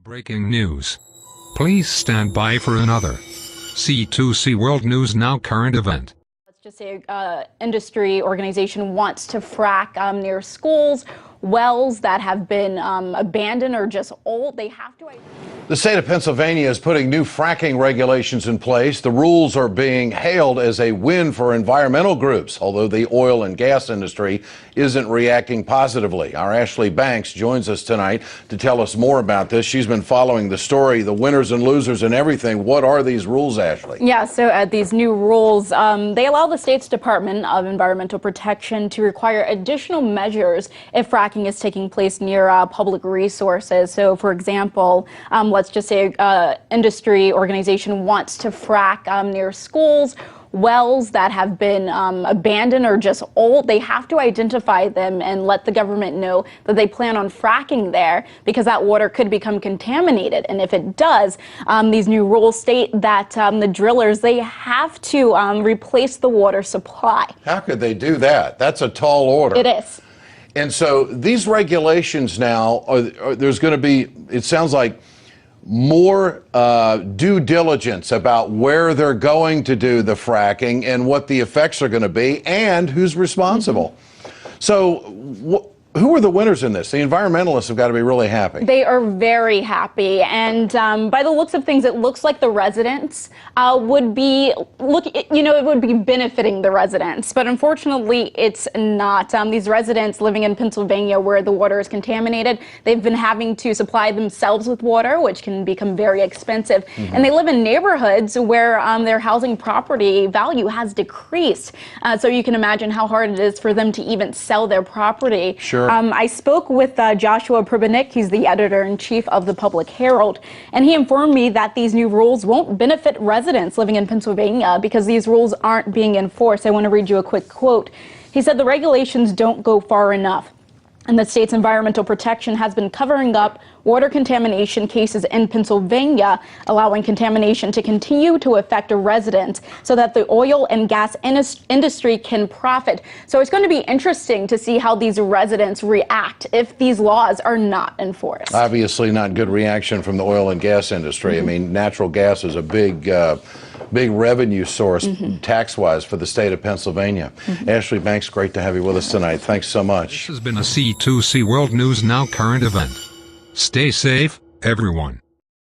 Breaking news. Please stand by for another C2C World News Now current event. Let's just say industry organization wants to frack near schools, wells that have been abandoned or just old. They have to. The state of Pennsylvania is putting new fracking regulations in place. The rules are being hailed as a win for environmental groups, although the oil and gas industry isn't reacting positively. Our Ashley Banks joins us tonight to tell us more about this. She's been following the story, the winners and losers and everything. What are these rules, Ashley? Yeah, so these new rules, they allow the state's Department of Environmental Protection to require additional measures if fracking is taking place near public resources. So, for example, let's just say industry organization wants to frack near schools, wells that have been abandoned or just old. They have to identify them and let the government know that they plan on fracking there, because that water could become contaminated. And if it does, these new rules state that the drillers, they have to replace the water supply. How could they do that? That's a tall order. It is. And so these regulations now, there's going to be, it sounds like, more due diligence about where they're going to do the fracking and what the effects are going to be and who's responsible. So who are the winners in this? The environmentalists have got to be really happy. They are very happy, and by the looks of things, it looks like the residents would be it would be benefiting the residents, but unfortunately, it's not. These residents living in Pennsylvania, where the water is contaminated, they've been having to supply themselves with water, which can become very expensive, and they live in neighborhoods where their housing property value has decreased. So you can imagine how hard it is for them to even sell their property. Sure. I spoke with Joshua Pribanik. He's the editor-in-chief of the Public Herald, and he informed me that these new rules won't benefit residents living in Pennsylvania because these rules aren't being enforced. I want to read you a quick quote. He said the regulations don't go far enough, and the state's environmental protection has been covering up water contamination cases in Pennsylvania, allowing contamination to continue to affect residents so that the oil and gas industry can profit. So it's going to be interesting to see how these residents react if these laws are not enforced. Obviously not good reaction from the oil and gas industry. I mean, natural gas is a big revenue source tax-wise for the state of Pennsylvania. Ashley Banks, great to have you with us tonight. Thanks so much. This has been a C2C World News Now current event. Stay safe, everyone.